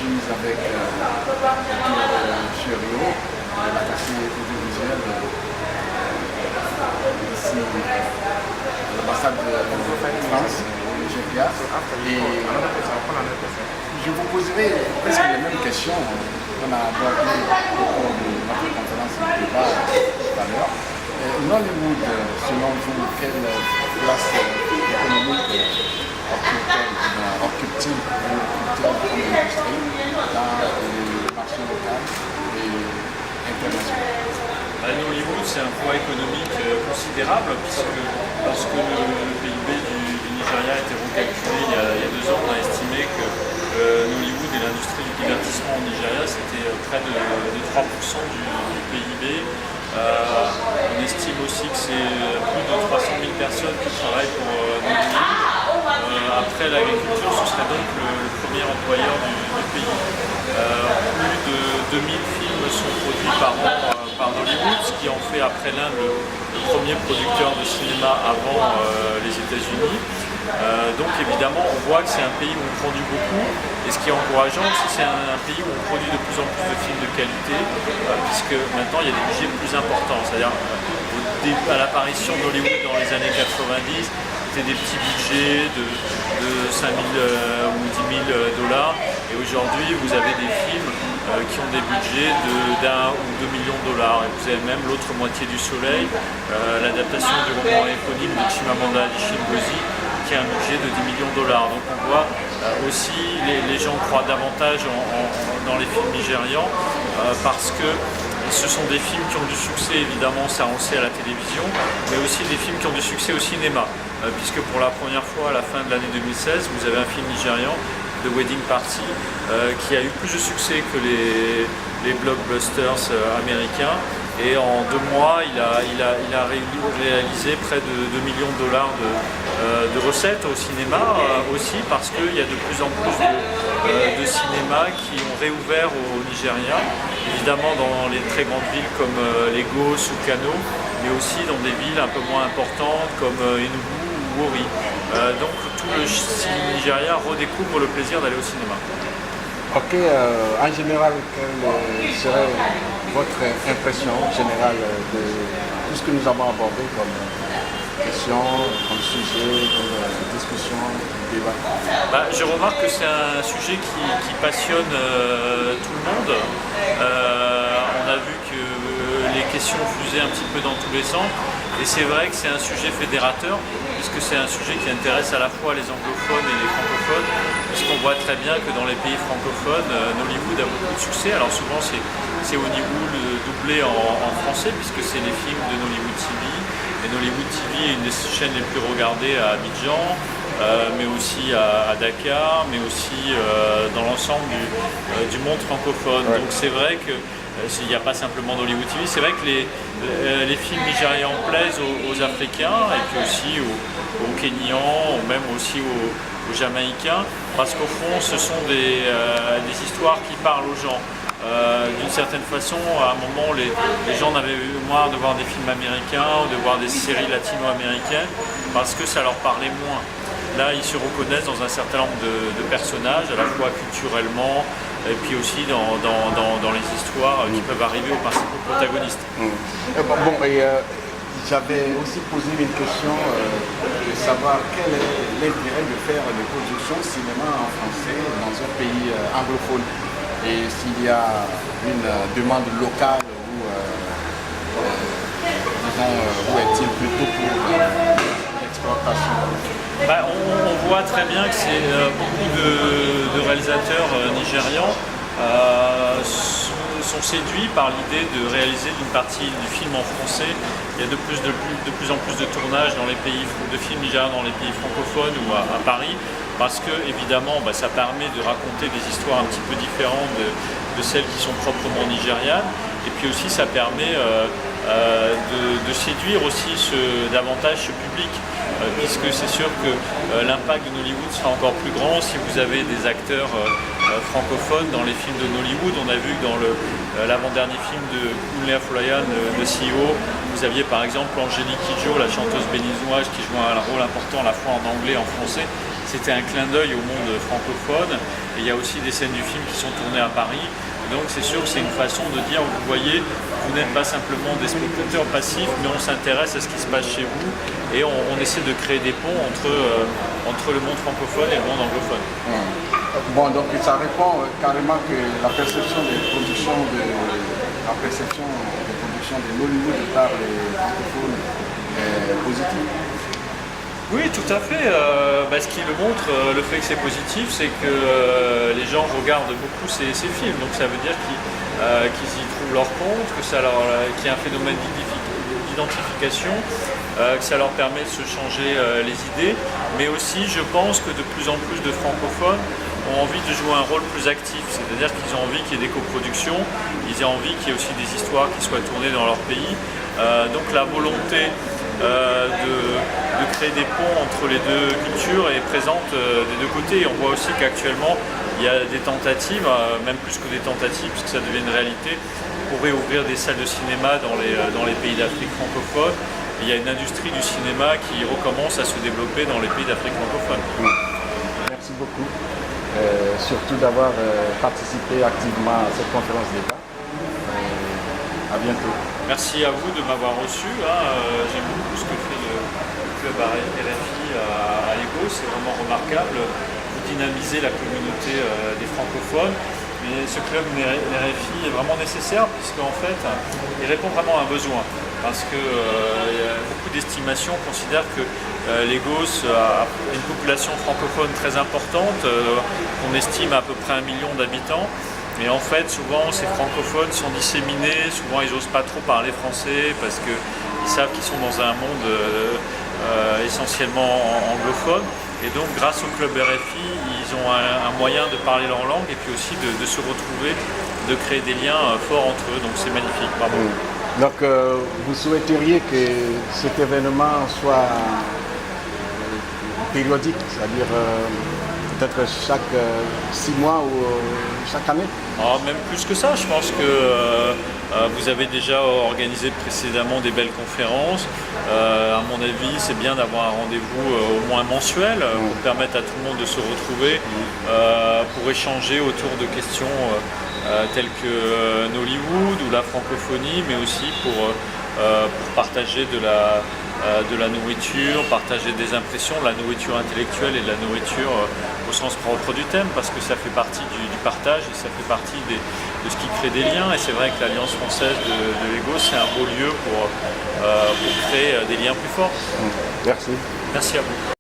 suis avec Cherio, l'attaché audiovisuel ici à l'ambassade de France, GPA. Et je vous poserai presque les mêmes questions qu'on a abordées au cours de notre conférence de débat tout à l'heure. Nollywood, selon vous, quelle place économique occupe-t-il comme industrie dans le marché local et international? Nollywood, c'est un poids économique considérable puisque lorsque le PIB du Nigeria a été recalculé il y a 2 ans, on a estimé que Nollywood et l'industrie du divertissement au Nigeria, c'était près de 3% du PIB. On estime aussi que c'est plus de 300 000 personnes qui travaillent pour Nollywood. Après l'agriculture, ce serait donc le premier employeur du pays. Plus de 2000 films sont produits par an par Nollywood, ce qui en fait après l'Inde le premier producteur de cinéma avant les États-Unis. Donc évidemment, on voit que c'est un pays où on produit beaucoup, et ce qui est encourageant aussi, c'est un pays où on produit de plus en plus de films de qualité, puisque maintenant il y a des budgets plus importants. C'est-à-dire à l'apparition d'Hollywood dans les années 90, c'était des petits budgets de 5 000 ou 10 000 dollars, et aujourd'hui vous avez des films qui ont des budgets d'1 ou 2 millions de dollars, et vous avez même L'autre moitié du soleil, l'adaptation du roman éponyme de Chimamanda Adichie Ngozi, qui a un budget de 10 millions de dollars. Donc on voit aussi les gens croient davantage dans les films nigérians parce que ce sont des films qui ont du succès, évidemment, ça on le sait, à la télévision, mais aussi des films qui ont du succès au cinéma, puisque pour la première fois à la fin de l'année 2016, vous avez un film nigérian, The Wedding Party, qui a eu plus de succès que les blockbusters américains. Et en 2 mois, il a réalisé près de 2 millions de dollars de recettes au cinéma, aussi parce qu'il y a de plus en plus de cinémas qui ont réouvert au Nigeria, évidemment dans les très grandes villes comme Lagos ou Kano, mais aussi dans des villes un peu moins importantes comme Enugu ou Warri. Donc tout le Nigeria redécouvre le plaisir d'aller au cinéma. Ok, en général, quelle serait votre impression générale de tout ce que nous avons abordé comme question, comme sujet, comme discussion, débat? Je remarque que c'est un sujet qui passionne tout le monde. On a vu que les questions fusaient un petit peu dans tous les sens, et c'est vrai que c'est un sujet fédérateur, puisque c'est un sujet qui intéresse à la fois les anglophones et les francophones, puisqu'on voit très bien que dans les pays francophones, Nollywood a beaucoup de succès. Alors souvent c'est Hollywood doublé en français, puisque c'est les films de Nollywood TV, et Nollywood TV est une des chaînes les plus regardées à Abidjan, mais aussi à Dakar, mais aussi dans l'ensemble du monde francophone. Ouais. Donc c'est vrai que il n'y a pas simplement d'Hollywood TV, c'est vrai que les films nigérians plaisent aux Africains, et puis aussi aux Kenyans, ou même aussi aux Jamaïcains, parce qu'au fond ce sont des histoires qui parlent aux gens. D'une certaine façon, à un moment, les gens n'avaient eu marre de voir des films américains ou de voir des séries latino-américaines, parce que ça leur parlait moins. Là, ils se reconnaissent dans un certain nombre de personnages, à la fois culturellement, et puis aussi dans les histoires qui peuvent arriver aux principaux protagonistes. J'avais aussi posé une question de savoir quel est l'intérêt de faire des productions cinéma en français dans un pays anglophone, et s'il y a une demande locale ou où est-il plutôt pour l'exportation? On voit très bien que c'est beaucoup de réalisateurs nigérians sont séduits par l'idée de réaliser une partie du film en français. Il y a de plus en plus de tournages dans les pays de films nigérians dans les pays francophones ou à Paris, parce que évidemment ça permet de raconter des histoires un petit peu différentes de celles qui sont proprement nigérianes, et puis aussi ça permet de séduire aussi davantage ce public, puisque c'est sûr que l'impact de Nollywood sera encore plus grand si vous avez des acteurs francophones dans les films de Nollywood. On a vu que dans l'avant-dernier film de Kunle Afolayan, le CEO, vous aviez par exemple Angélique Kidjo, la chanteuse béninoise, qui joue un rôle important à la fois en anglais et en français. c'était un clin d'œil au monde francophone. Et il y a aussi des scènes du film qui sont tournées à Paris. Donc c'est sûr que c'est une façon de dire, vous voyez, vous n'êtes pas simplement des spectateurs passifs, mais on s'intéresse à ce qui se passe chez vous et on essaie de créer des ponts entre le monde francophone et le monde anglophone. Bon, donc ça répond carrément que la perception des productions de Nollywood par les francophones est positive. Oui, tout à fait. Ce qui le montre, le fait que c'est positif, c'est que les gens regardent beaucoup ces films. Donc ça veut dire qu'ils y trouvent leur compte, qu'il y a un phénomène d'identification, que ça leur permet de se changer les idées. Mais aussi, je pense que de plus en plus de francophones ont envie de jouer un rôle plus actif. C'est-à-dire qu'ils ont envie qu'il y ait des coproductions, ils ont envie qu'il y ait aussi des histoires qui soient tournées dans leur pays. Donc la volonté de créer des ponts entre les deux cultures est présente des deux côtés. On voit aussi qu'actuellement il y a des tentatives, même plus que des tentatives, puisque ça devient une réalité, pour réouvrir des salles de cinéma dans les pays d'Afrique francophone. Il y a une industrie du cinéma qui recommence à se développer dans les pays d'Afrique francophone. Merci beaucoup, surtout d'avoir participé activement à cette conférence d'État. À bientôt. Merci à vous de m'avoir reçu. J'aime beaucoup ce que fait le club RFI à Ego, c'est vraiment remarquable. Vous dynamisez la communauté des francophones. Mais ce club RFI est vraiment nécessaire puisqu'en fait, il répond vraiment à un besoin. Parce que beaucoup d'estimations considèrent que Lagos a une population francophone très importante, qu'on estime à peu près 1 million d'habitants. Mais en fait, souvent, ces francophones sont disséminés, souvent ils n'osent pas trop parler français parce qu'ils savent qu'ils sont dans un monde essentiellement anglophone. Et donc, grâce au club RFI, ils ont un moyen de parler leur langue et puis aussi de se retrouver, de créer des liens forts entre eux. Donc, c'est magnifique. Bravo. Donc, vous souhaiteriez que cet événement soit périodique, c'est-à-dire peut-être chaque 6 mois ou chaque année? Même plus que ça, je pense que vous avez déjà organisé précédemment des belles conférences. À mon avis, c'est bien d'avoir un rendez-vous au moins mensuel pour permettre à tout le monde de se retrouver, pour échanger autour de questions telles que Nollywood ou la francophonie, mais aussi pour partager de la nourriture, partager des impressions, de la nourriture intellectuelle et de la nourriture au sens propre du thème, parce que ça fait partie du partage et ça fait partie de ce qui crée des liens. Et c'est vrai que l'Alliance française de Lagos, c'est un beau lieu pour créer des liens plus forts. Merci. Merci à vous.